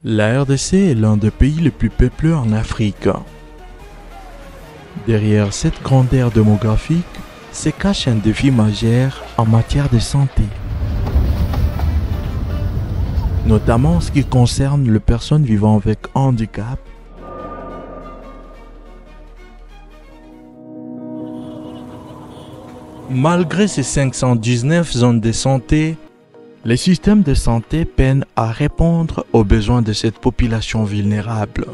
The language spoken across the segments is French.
La RDC est l'un des pays les plus peuplés en Afrique. Derrière cette grande ère démographique se cache un défi majeur en matière de santé, notamment en ce qui concerne les personnes vivant avec handicap. Malgré ces 519 zones de santé, les systèmes de santé peinent à répondre aux besoins de cette population vulnérable.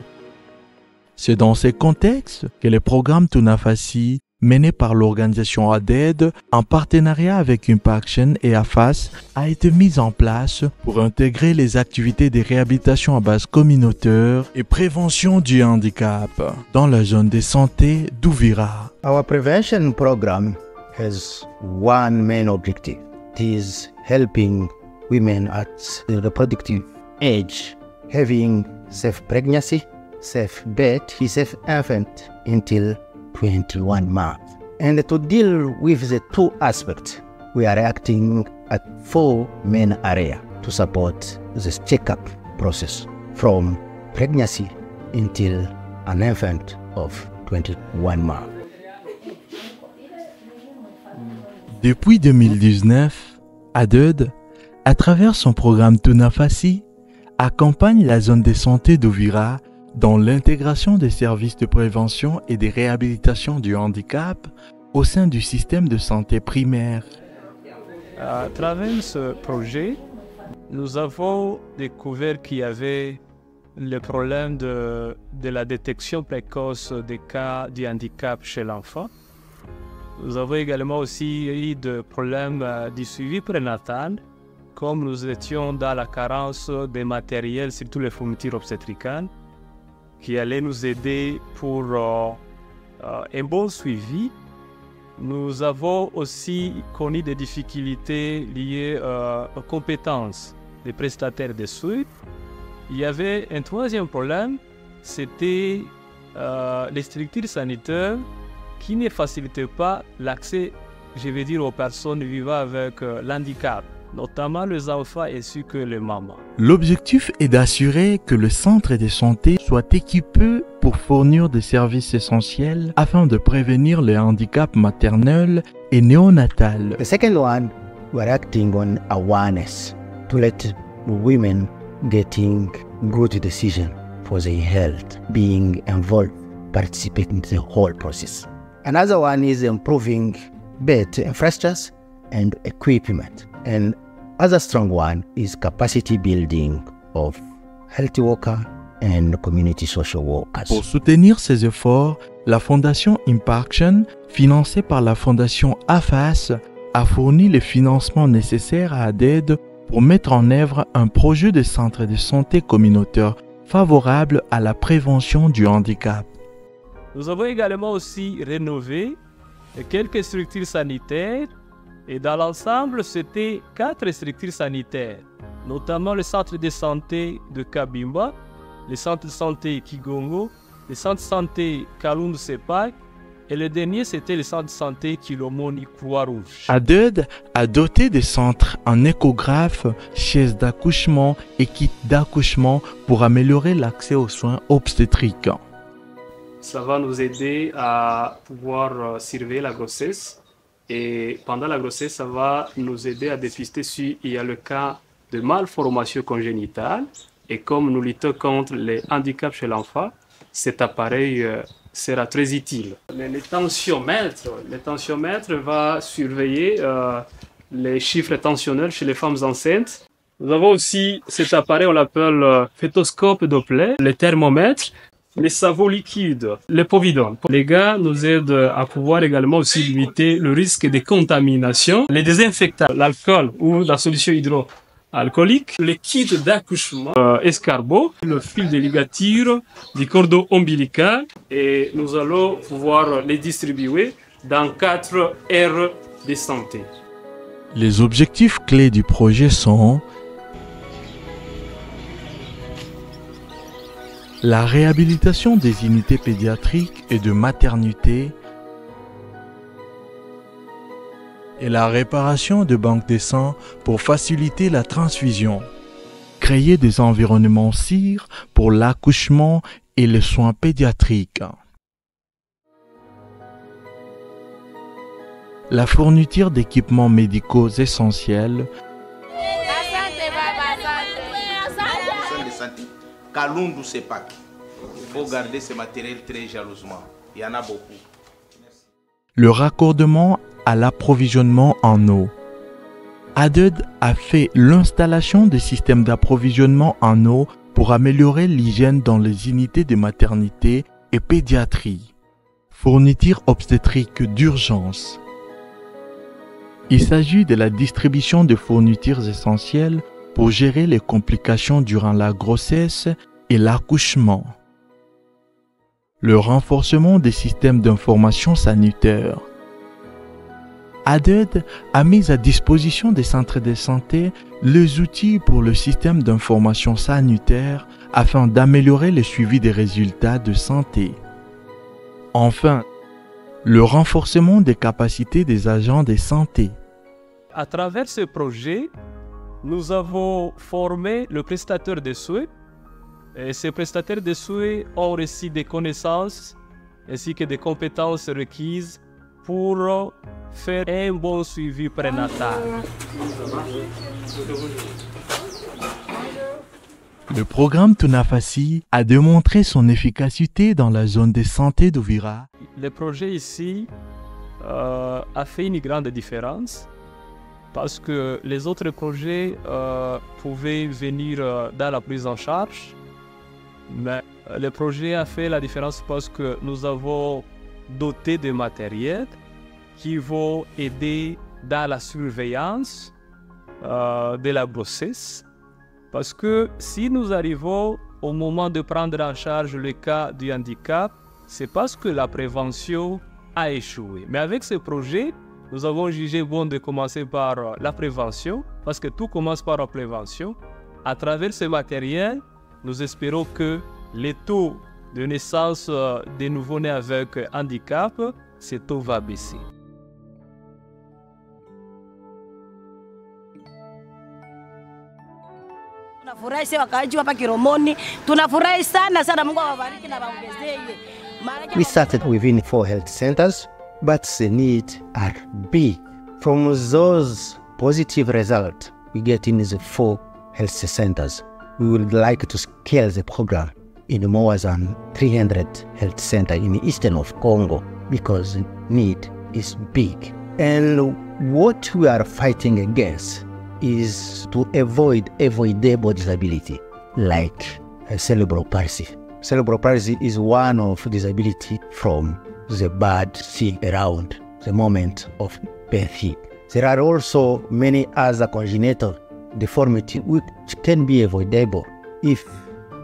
C'est dans ces contextes que le programme Tunafasi, mené par l'organisation ADED en partenariat avec Impaction et AFAS, a été mis en place pour intégrer les activités de réhabilitation à base communautaire et prévention du handicap dans la zone de santé d'Ouvira. Our prevention program has one main objective. It is helping women at the reproductive age having safe pregnancy, safe birth, safe infant until 21 months. And to deal with the two aspects, we are acting at 4 main areas to support this checkup process from pregnancy until an infant of 21 months. Depuis 2019, ADED, à travers son programme Tunafasi, accompagne la zone de santé d'Ouvira dans l'intégration des services de prévention et de réhabilitation du handicap au sein du système de santé primaire. À travers ce projet, nous avons découvert qu'il y avait le problème de la détection précoce des cas de handicap chez l'enfant. Nous avons également aussi eu des problèmes du suivi prénatal, comme nous étions dans la carence des matériels, surtout les fournitures obstétricales, qui allaient nous aider pour un bon suivi. Nous avons aussi connu des difficultés liées aux compétences des prestataires de soins. Il y avait un troisième problème, c'était les structures sanitaires qui ne facilitaient pas l'accès, je veux dire, aux personnes vivant avec l'handicap, notamment les enfants ainsi que les mamans. L'objectif est d'assurer que le centre de santé soit équipé pour fournir des services essentiels afin de prévenir les handicaps maternels et néonatals. The second one, we're acting on awareness to let women getting good decision for their health, being involved, participating in the whole process. Another one is improving bed infrastructure and equipment. And other strong one is capacity building of health workers and community social workers. Pour soutenir ces efforts, la Fondation Impaction, financée par la Fondation AFAS, a fourni les financements nécessaires à ADED pour mettre en œuvre un projet de centre de santé communautaire favorable à la prévention du handicap. Nous avons également aussi rénové quelques structures sanitaires. Et dans l'ensemble, c'était 4 structures sanitaires, notamment le centre de santé de Kabimba, le centre de santé Kigongo, le centre de santé Kalundu Sepak, et le dernier, c'était le centre de santé Kilomoni Croix-Rouge. ADED a doté des centres en échographe, chaises d'accouchement et kits d'accouchement pour améliorer l'accès aux soins obstétriques. Ça va nous aider à pouvoir surveiller la grossesse. Et pendant la grossesse, ça va nous aider à dépister s'il y a le cas de malformation congénitale. Et comme nous luttons contre les handicaps chez l'enfant, cet appareil sera très utile. Le tensiomètre va surveiller les chiffres tensionnels chez les femmes enceintes. Nous avons aussi cet appareil, on l'appelle fétoscope Doppler, le thermomètre. Les savons liquides, les povidons. Les gars nous aident à pouvoir également aussi limiter le risque de contamination. Les désinfectants, l'alcool ou la solution hydroalcoolique, les kits d'accouchement, escargot, le fil de ligature, du cordon ombilical. Et nous allons pouvoir les distribuer dans 4 aires de santé. Les objectifs clés du projet sont la réhabilitation des unités pédiatriques et de maternité et la réparation de banques de sang pour faciliter la transfusion. créer des environnements sûrs pour l'accouchement et les soins pédiatriques. La fourniture d'équipements médicaux essentiels, Kalundu Sepak. Il faut garder ce matériel très jalousement. Il y en a beaucoup. le raccordement à l'approvisionnement en eau. ADED a fait l'installation des systèmes d'approvisionnement en eau pour améliorer l'hygiène dans les unités de maternité et pédiatrie. Fourniture obstétrique d'urgence. Il s'agit de la distribution de fournitures essentielles pour gérer les complications durant la grossesse et l'accouchement. Le renforcement des systèmes d'information sanitaire. ADED a mis à disposition des centres de santé les outils pour le système d'information sanitaire afin d'améliorer le suivi des résultats de santé. Enfin, le renforcement des capacités des agents de santé. À travers ce projet, nous avons formé le prestataire de soins. Et ces prestataires de soins ont reçu des connaissances ainsi que des compétences requises pour faire un bon suivi prénatal. Le programme Tunafasi a démontré son efficacité dans la zone de santé d'Ouvira. Le projet ici a fait une grande différence parce que les autres projets pouvaient venir dans la prise en charge. Mais le projet a fait la différence parce que nous avons doté de matériel qui vont aider dans la surveillance de la grossesse. Parce que si nous arrivons au moment de prendre en charge le cas du handicap, c'est parce que la prévention a échoué. Mais avec ce projet, nous avons jugé bon de commencer par la prévention, parce que tout commence par la prévention. À travers ce matériel, nous espérons que les taux de naissance des nouveau-nés avec handicap, ce taux va baisser. Tunafurahi sisi wakaaji hapa Kiromoni, tunafurahi sana sana, Mungu awabariki na waongezee. We started within 4 health centers, but the needs are big. From those positive results we get in the 4 health centers, we would like to scale the program in more than 300 health centers in the eastern of Congo because the need is big. And what we are fighting against is to avoid avoidable disability like cerebral palsy. Cerebral palsy is one of disability from the bad thing around the moment of birth. There are also many other congenital deformities which can be avoidable if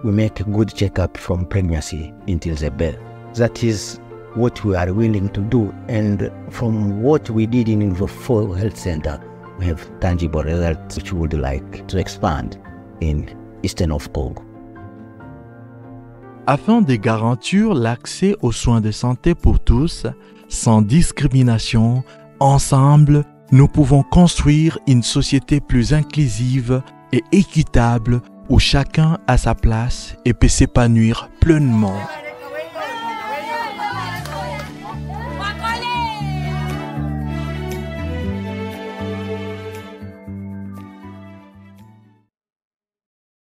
we make a good checkup from pregnancy until the birth. That is what we are willing to do, and from what we did in the 4 health centers, we have tangible results which we would like to expand in Eastern of Congo. Afin de garantir l'accès aux soins de santé pour tous, sans discrimination, ensemble, nous pouvons construire une société plus inclusive et équitable où chacun a sa place et peut s'épanouir pleinement.